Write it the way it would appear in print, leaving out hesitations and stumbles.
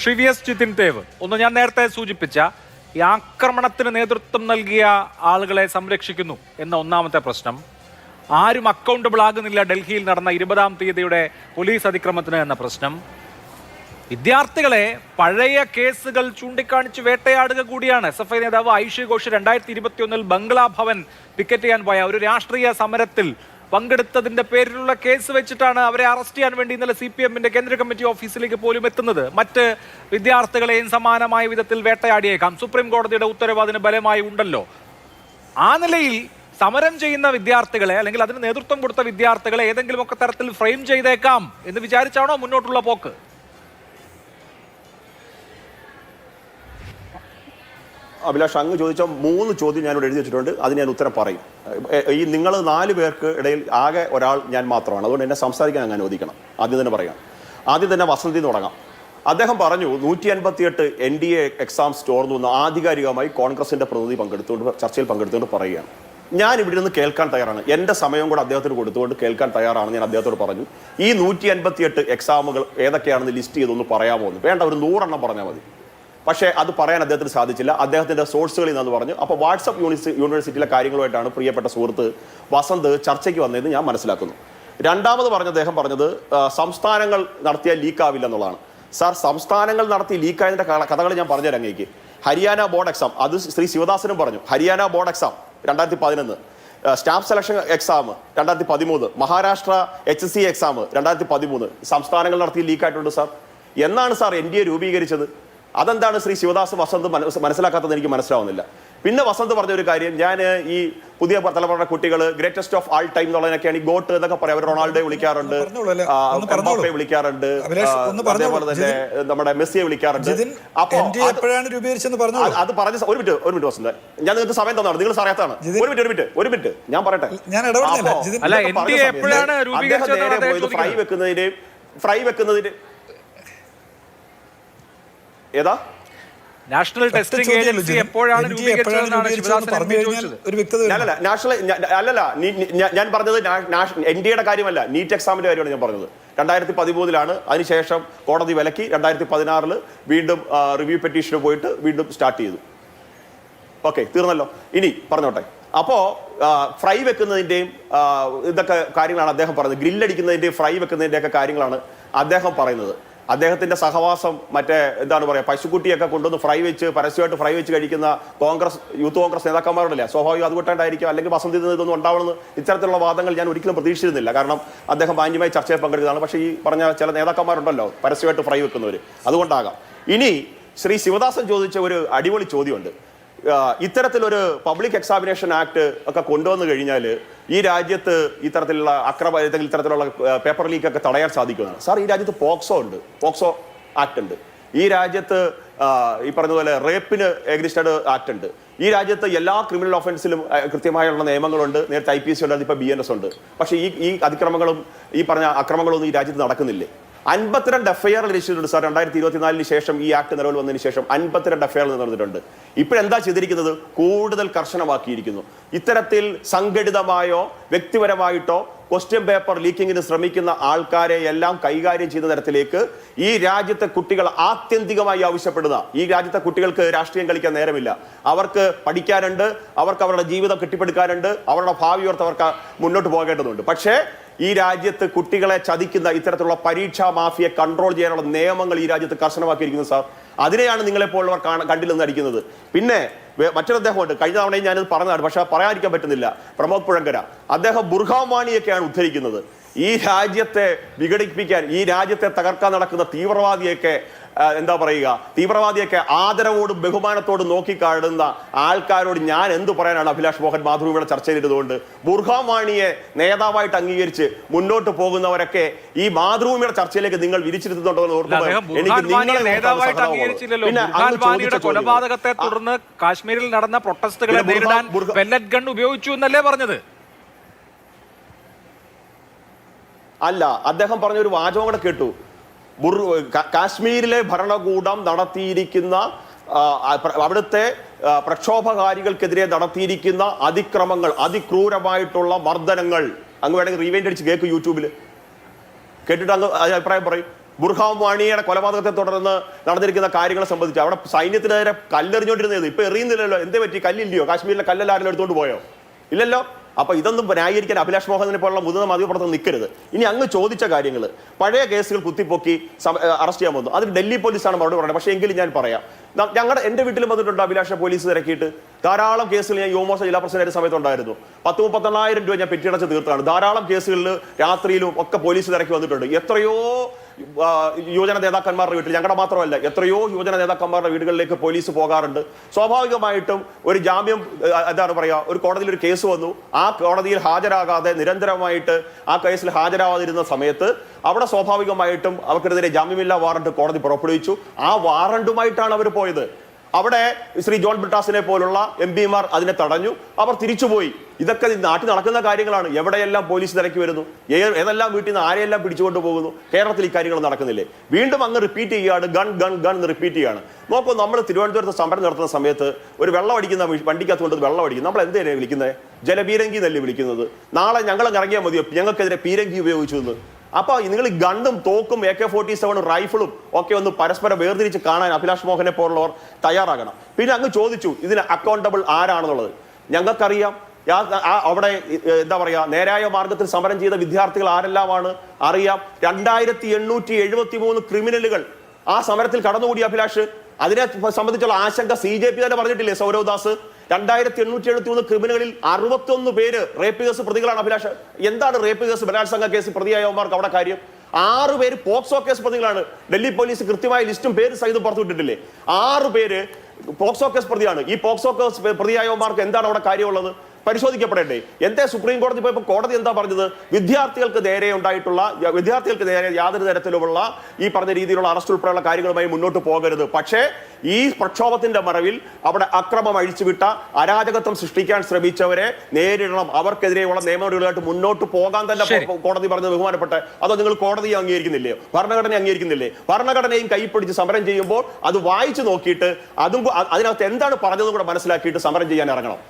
Shri V S Jithin Dev, ഒന്ന് ഞാൻ നേരത്തെ സൂചിപ്പിച്ച ഈ ആക്രമണത്തിന് നേതൃത്വം നൽകിയ ആളുകളെ സംരക്ഷിക്കുന്നു എന്ന ഒന്നാമത്തെ പ്രശ്നം, ആരും അക്കൗണ്ടബിൾ ആകുന്നില്ല ഡൽഹിയിൽ നടന്ന 20-ാം തീയതിയുടെ പോലീസ് അതിക്രമത്തിന് എന്ന പ്രശ്നം, വിദ്യാർത്ഥികളെ പഴയ കേസുകൾ ചൂണ്ടിക്കാണിച്ച് വേട്ടയാടുക കൂടിയാണ്. SFI നേതാവ് ഐഷി ഘോഷ് 2021 ബംഗ്ലാ ഭവൻ പിക്കറ്റ് ചെയ്യാൻ പോയ ഒരു രാഷ്ട്രീയ സമരത്തിൽ പങ്കെടുത്തതിന്റെ പേരിലുള്ള കേസ് വെച്ചിട്ടാണ് അവരെ അറസ്റ്റ് ചെയ്യാൻ വേണ്ടി ഇന്നലെ CPM-ന്റെ കേന്ദ്ര കമ്മിറ്റി ഓഫീസിലേക്ക് പോലും എത്തുന്നത്. മറ്റ് വിദ്യാർത്ഥികളെയും സമാനമായ വിധത്തിൽ വേട്ടയാടിയേക്കാം. സുപ്രീം കോടതിയുടെ ഉത്തരവ് അതിന് ബലമായി ഉണ്ടല്ലോ. ആ നിലയിൽ സമരം ചെയ്യുന്ന വിദ്യാർത്ഥികളെ അല്ലെങ്കിൽ അതിന് നേതൃത്വം കൊടുത്ത വിദ്യാർത്ഥികളെ ഏതെങ്കിലുമൊക്കെ തരത്തിൽ ഫ്രെയിം ചെയ്തേക്കാം എന്ന് വിചാരിച്ചാണോ മുന്നോട്ടുള്ള പോക്ക്? അഭിലാഷ്, അങ്ങ് ചോദിച്ച 3 ചോദ്യം ഞാനിവിടെ എഴുതി വെച്ചിട്ടുണ്ട്. അതിന് ഞാൻ ഉത്തരം പറയും. ഈ നിങ്ങൾ 4 പേർക്ക് ഇടയിൽ ആകെ ഒരാൾ ഞാൻ മാത്രമാണ്. അതുകൊണ്ട് എന്നെ സംസാരിക്കാൻ അങ്ങ് അനുവദിക്കണം. ആദ്യം തന്നെ പറയാം. ആദ്യം തന്നെ വസന്തി തുടങ്ങാം. അദ്ദേഹം പറഞ്ഞു 158 NDA എക്സാംസ് ചോർന്നു എന്ന് ആധികാരികമായി കോൺഗ്രസിന്റെ പ്രതിനിധി ചർച്ചയിൽ പങ്കെടുത്തുകൊണ്ട് പറയുകയാണ്. ഞാൻ ഇവിടെ നിന്ന് കേൾക്കാൻ തയ്യാറാണ്. എൻ്റെ സമയം കൂടെ അദ്ദേഹത്തിന് കൊടുത്തുകൊണ്ട് കേൾക്കാൻ തയ്യാറാണെന്ന് ഞാൻ അദ്ദേഹത്തോട് പറഞ്ഞു. ഈ 158 എക്സാമുകൾ ഏതൊക്കെയാണെന്ന് ലിസ്റ്റ് ചെയ്തൊന്ന് പറയാമോ എന്ന്. വേണ്ട, ഒരു 100 എണ്ണം പറഞ്ഞാൽ മതി. പക്ഷേ അത് പറയാൻ അദ്ദേഹത്തിന് സാധിച്ചില്ല. അദ്ദേഹത്തിന്റെ സോഴ്സുകളിൽ നിന്ന് പറഞ്ഞു. അപ്പോൾ വാട്സപ്പ് യൂണിവേഴ്സിറ്റിയിലെ കാര്യങ്ങളുമായിട്ടാണ് പ്രിയപ്പെട്ട സുഹൃത്ത് വസന്ത് ചർച്ചയ്ക്ക് വന്നതെന്ന് ഞാൻ മനസ്സിലാക്കുന്നു. രണ്ടാമത് അദ്ദേഹം പറഞ്ഞത് സംസ്ഥാനങ്ങൾ നടത്തിയാൽ ലീക്കാവില്ല എന്നുള്ളതാണ്. സാർ, സംസ്ഥാനങ്ങൾ നടത്തി ലീക്കായതിന്റെ കഥകൾ ഞാൻ പറഞ്ഞുതരാം അങ്ങേക്ക്. ഹരിയാന ബോർഡ് എക്സാം, അത് ശ്രീ ശിവദാസനും പറഞ്ഞു. Haryana board exam 2011, staff selection exam 2013, Maharashtra HSC exam 2013 സംസ്ഥാനങ്ങൾ നടത്തി ലീക്കായിട്ടുണ്ട് സാർ. എന്നാണ് സാർ NDA രൂപീകരിച്ചത്? അതെന്താണ് ശ്രീ ശിവദാസ് വസന്ത് മനസ്സിലാക്കാത്തത് എനിക്ക് മനസ്സിലാവുന്നില്ല. പിന്നെ വസന്ത് പറഞ്ഞ ഒരു കാര്യം, ഞാൻ ഈ പുതിയ തലമുറ കുട്ടികൾ ഗ്രേറ്റസ്റ്റ് ഓഫ് ആൾ ടൈം എന്നുള്ളതിനൊക്കെയാണ് ഈ ഗോട്ട് എന്നൊക്കെ പറയാം. അവർ റൊണാൾഡോയെ വിളിക്കാറുണ്ട്, എംബാപ്പയെ വിളിക്കാറുണ്ട്, അതേപോലെ തന്നെ നമ്മുടെ മെസ്സിയെ വിളിക്കാറുണ്ട്. അപ്പൊ അത് പറഞ്ഞ ഒരു മിനിറ്റ് വസന്ത്, ഞാൻ നിങ്ങൾക്ക് സമയം തന്നാണ്, നിങ്ങൾ അറിയാത്തതാണ്. ഒരു മിനിറ്റ് ഞാൻ പറയട്ടെ. ഫ്രൈ വെക്കുന്നതിന് ഏതാ നാഷണൽ ടെസ്റ്റിംഗ് ഏജൻസി എപ്പോഴാണ് രൂപീകരിച്ചതെന്നാണ് അല്ലല്ല, ഞാൻ പറഞ്ഞത് NDAയുടെ കാര്യമല്ല, നീറ്റ് എക്സാമിന്റെ കാര്യമാണ് ഞാൻ പറഞ്ഞത്. 2013 അതിനുശേഷം കോടതി വിലക്കി. 2016 വീണ്ടും റിവ്യൂ പെറ്റീഷന് പോയിട്ട് വീണ്ടും സ്റ്റാർട്ട് ചെയ്തു. ഓക്കെ, തീർന്നല്ലോ. ഇനി പറഞ്ഞോട്ടെ. അപ്പോ ഫ്രൈ വെക്കുന്നതിന്റെയും ഇതൊക്കെ കാര്യങ്ങളാണ് അദ്ദേഹം പറയുന്നത്. ഗ്രില്ലടിക്കുന്നതിന്റെയും ഫ്രൈ വെക്കുന്നതിന്റെ ഒക്കെ കാര്യങ്ങളാണ് അദ്ദേഹം പറയുന്നത്. അദ്ദേഹത്തിന്റെ സഹവാസം മറ്റേ എന്താണ് പറയുക, പശുക്കുട്ടിയൊക്കെ കൊണ്ടുവന്ന് പരസ്യമായിട്ട് ഫ്രൈ വെച്ച് കഴിക്കുന്ന യൂത്ത് കോൺഗ്രസ് നേതാക്കന്മാരുണ്ടല്ലേ, സ്വാഭാവികം അതുകൊണ്ടായിരിക്കും. അല്ലെങ്കിൽ വസന്തി ഇതൊന്നും ഉണ്ടാവണമെന്ന് ഇത്തരത്തിലുള്ള വാദങ്ങൾ ഞാൻ ഒരിക്കലും പ്രതീക്ഷിച്ചിരുന്നില്ല. കാരണം അദ്ദേഹം മാന്യമായി ചർച്ചയിൽ പങ്കെടുത്തതാണ്. പക്ഷേ ഈ പറഞ്ഞ ചില നേതാക്കന്മാരുണ്ടല്ലോ പരസ്യമായിട്ട് ഫ്രൈ വെക്കുന്നവർ, അതുകൊണ്ടാകാം. ഇനി ശ്രീ ശിവദാസൻ ചോദിച്ച ഒരു അടിപൊളി ചോദ്യമുണ്ട്. ഇത്തരത്തിലൊരു പബ്ലിക് എക്സാമിനേഷൻ ആക്ട് ഒക്കെ കൊണ്ടുവന്നു കഴിഞ്ഞാൽ ഈ രാജ്യത്ത് ഇത്തരത്തിലുള്ള ഇത്തരത്തിലുള്ള പേപ്പർ ലീക്കൊക്കെ തടയാൻ സാധിക്കുന്നതാണ്. സാർ, ഈ രാജ്യത്ത് പോക്സോ ആക്ട് ഉണ്ട്. ഈ രാജ്യത്ത് ഈ പറഞ്ഞതുപോലെ റേപ്പിന് എഗ്നിസ്റ്റഡ് ആക്ട് ഉണ്ട്. ഈ രാജ്യത്ത് എല്ലാ ക്രിമിനൽ ഒഫൻസിലും കൃത്യമായുള്ള നിയമങ്ങളുണ്ട്. നേരത്തെ IPC ഉണ്ട്, അതിപ്പോൾ BNS ഉണ്ട്. പക്ഷേ ഈ അതിക്രമങ്ങളും ഈ പറഞ്ഞ അക്രമങ്ങളൊന്നും ഈ രാജ്യത്ത് നടക്കുന്നില്ലേ? 52 FIR രജിസ്റ്റർ സാർ. 2024 ശേഷം ഈ ആക്ട് നിലവിൽ വന്നതിന് ശേഷം 52 FIR നടന്നിട്ടുണ്ട്. ഇപ്പോഴെന്താ ചെയ്തിരിക്കുന്നത്? കൂടുതൽ കർശനമാക്കിയിരിക്കുന്നു. ഇത്തരത്തിൽ സംഘടിതമായോ വ്യക്തിപരമായിട്ടോ ക്വസ്റ്റ്യൻ പേപ്പർ ലീക്കിങ്ങിന് ശ്രമിക്കുന്ന ആൾക്കാരെ എല്ലാം കൈകാര്യം ചെയ്യുന്ന തരത്തിലേക്ക് ഈ രാജ്യത്തെ കുട്ടികൾ ആത്യന്തികമായി ആവശ്യപ്പെടുന്ന, ഈ രാജ്യത്തെ കുട്ടികൾക്ക് രാഷ്ട്രീയം കളിക്കാൻ നേരമില്ല. അവർക്ക് പഠിക്കാനുണ്ട്, അവർക്ക് അവരുടെ ജീവിതം കെട്ടിപ്പടുക്കാനുണ്ട്, അവരുടെ ഭാവി ഓർത്ത് അവർക്ക് മുന്നോട്ട് പോകേണ്ടതുണ്ട്. പക്ഷേ ഈ രാജ്യത്ത് കുട്ടികളെ ചതിക്കുന്ന ഇത്തരത്തിലുള്ള പരീക്ഷാ മാഫിയെ കൺട്രോൾ ചെയ്യാനുള്ള നിയമങ്ങൾ ഈ രാജ്യത്ത് കർശനമാക്കിയിരിക്കുന്നു സാർ. അതിനെയാണ് നിങ്ങളെപ്പോലുള്ളവർ കണ്ടില്ലെന്ന് അടിക്കുന്നത്. പിന്നെ മറ്റൊരു അദ്ദേഹമുണ്ട്, കഴിഞ്ഞ തവണയും ഞാനത് പറഞ്ഞതാണ്, പക്ഷെ പറയാതിരിക്കാൻ പറ്റുന്നില്ല, പ്രമോദ് പുഴങ്കര. അദ്ദേഹം ബുർഹാൻ വാണിയൊക്കെയാണ് ഉദ്ധരിക്കുന്നത്. ഈ രാജ്യത്തെ വിഘടിപ്പിക്കാൻ, ഈ രാജ്യത്തെ തകർക്കാൻ നടക്കുന്ന തീവ്രവാദിയൊക്കെ ആദരവോടും ബഹുമാനത്തോടും നോക്കിക്കാണുന്ന ആൾക്കാരോട് ഞാൻ എന്തു പറയാനാണ്? അഭിലാഷ് മോഹൻ മാതൃഭൂമിയുടെ ചർച്ചയിലിരുന്നുകൊണ്ട് ബുർഹാൻ വാണിയെ നേതാവായിട്ട് അംഗീകരിച്ച് മുന്നോട്ട് പോകുന്നവരൊക്കെ ഈ മാതൃഭൂമിയുടെ ചർച്ചയിലേക്ക് നിങ്ങൾ വിരിച്ചിരുത്തുന്നുണ്ടോ എന്ന് ഓർക്കുമ്പോൾ എനിക്ക് കൊലപാതകത്തെ തുടർന്ന് കാശ്മീരിൽ നടന്ന പ്രൊട്ടസ്റ്റുകളെ നേരിടാൻ പെല്ലറ്റ് ഗൺ ഉപയോഗിച്ചു എന്നല്ലേ പറഞ്ഞത്? അല്ല, അദ്ദേഹം പറഞ്ഞൊരു വാചകം കൂടെ കേട്ടു. കാശ്മീരിലെ ഭരണകൂടം നടത്തിയിരിക്കുന്ന അവിടുത്തെ പ്രക്ഷോഭകാരികൾക്കെതിരെ നടത്തിയിരിക്കുന്ന അതിക്രമങ്ങൾ, അതിക്രൂരമായിട്ടുള്ള മർദ്ദനങ്ങൾ, അങ്ങ് വേണമെങ്കിൽ റീവൈൻഡ് അടിച്ച് കേൾക്കും, യൂട്യൂബിൽ കേട്ടിട്ട് അങ്ങ് അഭിപ്രായം പറയും. ബുർഹാം വാണിയുടെ കൊലപാതകത്തെ തുടർന്ന് നടന്നിരിക്കുന്ന കാര്യങ്ങളെ സംബന്ധിച്ച് അവിടെ സൈന്യത്തിന് നേരെ കല്ലെറിഞ്ഞുകൊണ്ടിരുന്നത് ഇപ്പൊ എറിയുന്നില്ലല്ലോ. എന്തേ പറ്റി? കല്ലില്ലയോ? കാശ്മീരിലെ കല്ലെല്ലാം ആരെങ്കിലും എടുത്തോണ്ട് പോയോ? ഇല്ലല്ലോ. അപ്പൊ ഇതൊന്നും ന്യായീകരിക്കാൻ അഭിലാഷ് മോഹനെ പോലുള്ള മുതിർന്ന മാധ്യമപ്രവർത്തകർ നിൽക്കരുത്. ഇനി അങ്ങ് ചോദിച്ച കാര്യങ്ങൾ പഴയ കേസുകൾ കുത്തിപ്പൊക്കി അറസ്റ്റ് ചെയ്യാൻ വന്നു. അതിന് ഡൽഹി പോലീസാണ് മറുപടി പറയുന്നത്. പക്ഷേ എങ്കിലും ഞാൻ പറയാം, എന്റെ വീട്ടിലും വന്നിട്ടുണ്ട് അഭിലാഷ പോലീസ് തിരക്കിയിട്ട് ധാരാളം കേസുകൾ. ഞാൻ യുവമോർച്ച ജില്ലാ പ്രസിഡന്റ് സമയത്തുണ്ടായിരുന്നു. 10-38,000 രൂപ ഞാൻ പെറ്റിയടച്ച് തീർത്താണ്. ധാരാളം കേസുകളിൽ രാത്രിയിലും ഒക്കെ പോലീസ് തിരക്കി വന്നിട്ടുണ്ട്. എത്രയോ യുവജന നേതാക്കന്മാരുടെ വീട്ടിൽ, ഞങ്ങളുടെ മാത്രമല്ല എത്രയോ യുവജന നേതാക്കന്മാരുടെ വീടുകളിലേക്ക് പോലീസ് പോകാറുണ്ട്. സ്വാഭാവികമായിട്ടും ഒരു ജാമ്യം എന്താണ് പറയുക, ഒരു കോടതിയിൽ ഒരു കേസ് വന്നു, ആ കോടതിയിൽ ഹാജരാകാതെ നിരന്തരമായിട്ട് ആ കേസിൽ ഹാജരാകാതിരുന്ന സമയത്ത് അവിടെ സ്വാഭാവികമായിട്ടും അവർക്കെതിരെ ജാമ്യമില്ലാ വാറണ്ട് കോടതി പുറപ്പെടുവിച്ചു. ആ വാറണ്ടുമായിട്ടാണ് അവർ പോയത്. അവിടെ ശ്രീ ജോൺ ബ്രിട്ടാസിനെ പോലുള്ള MP-മാർ അതിനെ തടഞ്ഞു, അവർ തിരിച്ചുപോയി. ഇതൊക്കെ നാട്ടിൽ നടക്കുന്ന കാര്യങ്ങളാണ്. എവിടെയെല്ലാം പോലീസ് തിരക്കി വരുന്നു, ഏതെല്ലാം വീട്ടിൽ നിന്ന് ആരെയെല്ലാം പിടിച്ചുകൊണ്ട് പോകുന്നു. കേരളത്തിൽ ഈ കാര്യങ്ങൾ നടക്കുന്നില്ലേ? വീണ്ടും അങ്ങ് റിപ്പീറ്റ് ചെയ്യുകയാണ്, ഗൺ ഗൺ ഗൺ എന്ന് റിപ്പീറ്റ് ചെയ്യുകയാണ്. നോക്കൂ, നമ്മൾ തിരുവനന്തപുരത്ത് സമരം നടത്തുന്ന സമയത്ത് ഒരു വെള്ളം അടിക്കുന്ന വണ്ടിക്കകത്ത് കൊണ്ട് വെള്ളം അടിക്കും. നമ്മൾ എന്തിനാണ് വിളിക്കുന്നത്? ജലപീരങ്കി എന്നല്ലേ വിളിക്കുന്നത്? നാളെ ഞങ്ങൾ ഇറങ്ങിയാൽ മതിയോ ഞങ്ങൾക്കെതിരെ പീരങ്കി ഉപയോഗിച്ചു എന്ന്? അപ്പൊ നിങ്ങൾ ഈ ഗണ്ണും തോക്കും AK-47 റൈഫിളും ഒക്കെ ഒന്ന് പരസ്പരം വേർതിരിച്ച് കാണാൻ അഭിലാഷ് മോഹനെ പോലുള്ളവർ തയ്യാറാകണം. പിന്നെ അങ്ങ് ചോദിച്ചു ഇതിന് അക്കൗണ്ടബിൾ ആരാണെന്നുള്ളത്. ഞങ്ങൾക്കറിയാം. അവിടെ എന്താ പറയാ, നേരായ മാർഗത്തിൽ സമരം ചെയ്ത വിദ്യാർത്ഥികൾ ആരെല്ലാമാണ് അറിയാം. 2873 ക്രിമിനലുകൾ ആ സമരത്തിൽ കടന്നുകൂടി അഭിലാഷ്. അതിനെ സംബന്ധിച്ചുള്ള ആശങ്ക CJP തന്നെ പറഞ്ഞിട്ടില്ലേ സൗരവ് ദാസ്? 2873 ക്രിമിനലുകളിൽ 61 പേര് റേപ്പ് കേസ് പ്രതികളാണ് അഭിലാഷ്. എന്താണ് റേപ്പ് കേസ് ബലാത്സംഗ കേസ് പ്രതിയായവന്മാർക്ക് അവിടെ കാര്യം? 6 പേര് പോക്സോ കേസ് പ്രതികളാണ്. ഡൽഹി പോലീസ് കൃത്യമായ ലിസ്റ്റും പേര് സഹിതം പുറത്തുവിട്ടിട്ടില്ലേ? 6 പേര് പോക്സോ കേസ് പ്രതിയാണ്. ഈ പോക്സോ കേസ് പ്രതിയായവന്മാർക്ക് എന്താണ് അവിടെ കാര്യമുള്ളത്? പരിശോധിക്കപ്പെടേണ്ടേ? എന്തേ സുപ്രീം കോടതി പോയപ്പോൾ കോടതി എന്താ പറഞ്ഞത്? വിദ്യാർത്ഥികൾക്ക് നേരെ യാതൊരു തരത്തിലുമുള്ള ഈ പറഞ്ഞ രീതിയിലുള്ള അറസ്റ്റ് ഉൾപ്പെടെയുള്ള കാര്യങ്ങളുമായി മുന്നോട്ട് പോകരുത്. പക്ഷേ ഈ പ്രക്ഷോഭത്തിന്റെ മറവിൽ അവിടെ അക്രമം അഴിച്ചുവിട്ട, അരാജകത്വം സൃഷ്ടിക്കാൻ ശ്രമിച്ചവരെ നേരിടണം. അവർക്കെതിരെയുള്ള നിയമനടപടികളായിട്ട് മുന്നോട്ട് പോകാൻ തന്നെ കോടതി പറഞ്ഞത് ബഹുമാനപ്പെട്ട. അതോ നിങ്ങൾ കോടതിയെ അംഗീകരിക്കുന്നില്ലേ? ഭരണഘടന അംഗീകരിക്കുന്നില്ലേ? ഭരണഘടനയും കൈപ്പിടിച്ച് സമരം ചെയ്യുമ്പോൾ അത് വായിച്ചു നോക്കിയിട്ട് അതിനകത്ത് എന്താണ് പറഞ്ഞതും കൂടെ മനസ്സിലാക്കിയിട്ട് സമരം ചെയ്യാൻ ഇറങ്ങണം.